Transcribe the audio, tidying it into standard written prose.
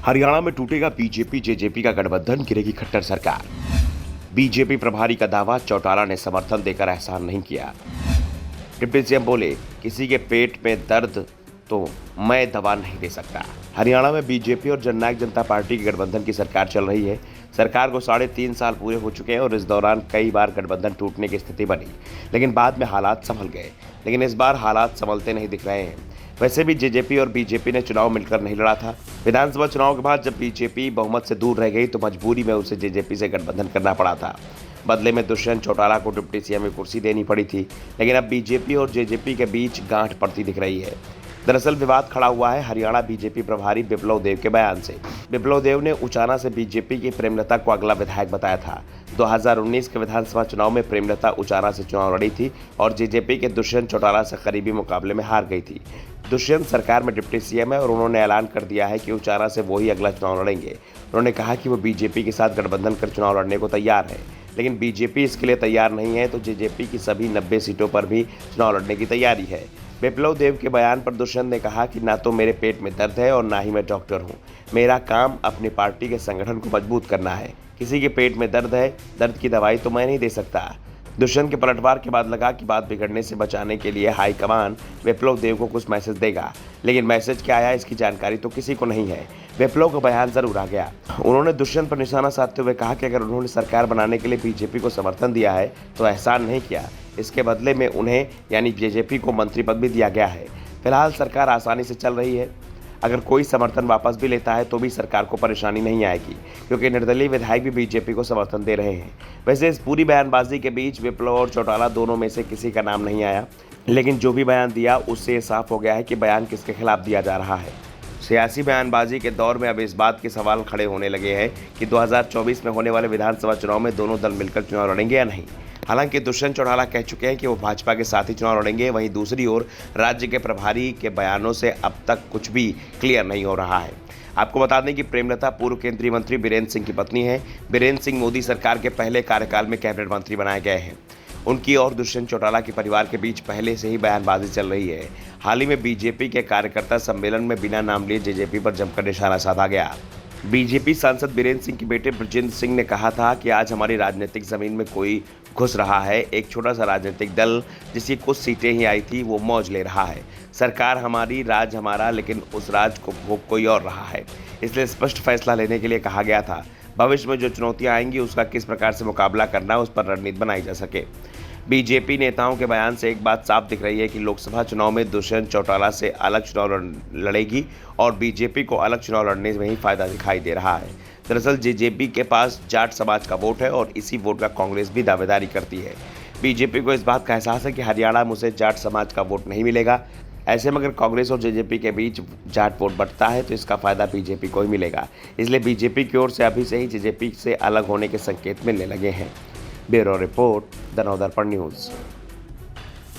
हरियाणा में टूटेगा BJP JJP का गठबंधन, गिरेगी खट्टर सरकार। बीजेपी प्रभारी का दावा, चौटाला ने समर्थन देकर एहसान नहीं किया। डिप्टी सीएम बोले, किसी के पेट में दर्द तो मैं दवा नहीं दे सकता। हरियाणा में बीजेपी और जननायक जनता पार्टी के गठबंधन की सरकार चल रही है। सरकार को 3.5 साल पूरे हो चुके हैं और इस दौरान कई बार गठबंधन टूटने की स्थिति बनी, लेकिन बाद में हालात संभल गए। लेकिन इस बार हालात संभलते नहीं दिख रहे हैं। वैसे भी जेजेपी और बीजेपी ने चुनाव मिलकर नहीं लड़ा था। विधानसभा चुनाव के बाद जब बीजेपी बहुमत से दूर रह गई तो मजबूरी में उसे जेजेपी से गठबंधन करना पड़ा था। बदले में दुष्यंत चौटाला को डिप्टी सीएम की कुर्सी देनी पड़ी थी, लेकिन अब बीजेपी और जेजेपी के बीच गांठ पड़ती दिख रही है। दरअसल विवाद खड़ा हुआ है हरियाणा बीजेपी प्रभारी बिप्लब देव के बयान से। बिप्लब देव ने उचाना से बीजेपी की प्रेमलता को अगला विधायक बताया था। 2019 के विधानसभा चुनाव में प्रेमलता उचाना से चुनाव लड़ी थी और जेजेपी के दुष्यंत चौटाला से करीबी मुकाबले में हार गई थी। दुष्यंत सरकार में डिप्टी सीएम है और उन्होंने ऐलान कर दिया है कि उचाना से वो ही अगला चुनाव लड़ेंगे। उन्होंने कहा कि वो बीजेपी के साथ गठबंधन कर चुनाव लड़ने को तैयार है, लेकिन बीजेपी इसके लिए तैयार नहीं है, तो जेजेपी की सभी 90 सीटों पर भी चुनाव लड़ने की तैयारी है। बिप्लब देव के बयान पर दुष्यंत ने कहा कि ना तो मेरे पेट में दर्द है और ना ही मैं डॉक्टर हूं। मेरा काम अपनी पार्टी के संगठन को मजबूत करना है। किसी के पेट में दर्द है, दर्द की दवाई तो मैं नहीं दे सकता। दुष्यंत के पलटवार के बाद लगा कि बात बिगड़ने से बचाने के लिए हाईकमान बिप्लब देव को कुछ मैसेज देगा, लेकिन मैसेज क्या आया इसकी जानकारी तो किसी को नहीं है। बिप्लब का बयान जरूर आ गया। उन्होंने दुष्यंत पर निशाना साधते हुए कहा कि अगर उन्होंने सरकार बनाने के लिए बीजेपी को समर्थन दिया है तो एहसान नहीं किया, इसके बदले में उन्हें यानी जेजेपी को मंत्री पद भी दिया गया है। फिलहाल सरकार आसानी से चल रही है। अगर कोई समर्थन वापस भी लेता है तो भी सरकार को परेशानी नहीं आएगी, क्योंकि निर्दलीय विधायक भी बीजेपी को समर्थन दे रहे हैं। वैसे इस पूरी बयानबाजी के बीच बिप्लब और चौटाला दोनों में से किसी का नाम नहीं आया, लेकिन जो भी बयान दिया उससे साफ हो गया है कि बयान किसके खिलाफ दिया जा रहा है। सियासी बयानबाजी के दौर में अब इस बात के सवाल खड़े होने लगे हैं कि 2024 में होने वाले विधानसभा चुनाव में दोनों दल मिलकर चुनाव लड़ेंगे या नहीं। हालांकि दुष्यंत चौटाला कह चुके हैं कि वो भाजपा के साथ ही चुनाव लड़ेंगे, वहीं दूसरी ओर राज्य के प्रभारी के बयानों से अब तक कुछ भी क्लियर नहीं हो रहा है। आपको बता दें कि प्रेमलता पूर्व केंद्रीय मंत्री बीरेंद्र सिंह की पत्नी है। बीरेंद्र सिंह मोदी सरकार के पहले कार्यकाल में कैबिनेट मंत्री बनाए गए हैं। उनकी और दुष्यंत चौटाला के परिवार के बीच पहले से ही बयानबाजी चल रही है। हाल ही में बीजेपी के कार्यकर्ता सम्मेलन में बिना नाम लिए जेजेपी पर जमकर निशाना साधा गया। बीजेपी सांसद बीरेंद्र सिंह के बेटे ब्रजेंद्र सिंह ने कहा था कि आज हमारी राजनीतिक जमीन में कोई घुस रहा है। एक छोटा सा राजनीतिक दल जिसकी कुछ सीटें ही आई थी वो मौज ले रहा है। सरकार हमारी, राज हमारा, लेकिन उस राज को कोई और रहा है। इसलिए स्पष्ट फैसला लेने के लिए कहा गया था। भविष्य में जो चुनौतियां आएंगी उसका किस प्रकार से मुकाबला करना है उस पर रणनीति बनाई जा सके। बीजेपी नेताओं के बयान से एक बात साफ दिख रही है कि लोकसभा चुनाव में दुष्यंत चौटाला से अलग चुनाव लड़ेगी और बीजेपी को अलग चुनाव लड़ने में ही फायदा दिखाई दे रहा है। दरअसल जेजेपी के पास जाट समाज का वोट है और इसी वोट का कांग्रेस भी दावेदारी करती है। बीजेपी को इस बात का एहसास है कि हरियाणा में उसे जाट समाज का वोट नहीं मिलेगा। ऐसे में अगर कांग्रेस और जेजेपी के बीच जाट वोट बंटता है तो इसका फायदा बीजेपी को ही मिलेगा। इसलिए बीजेपी की ओर से अभी से ही जेजेपी से अलग होने के संकेत मिलने लगे हैं। Bureau report, the Navdarpan news.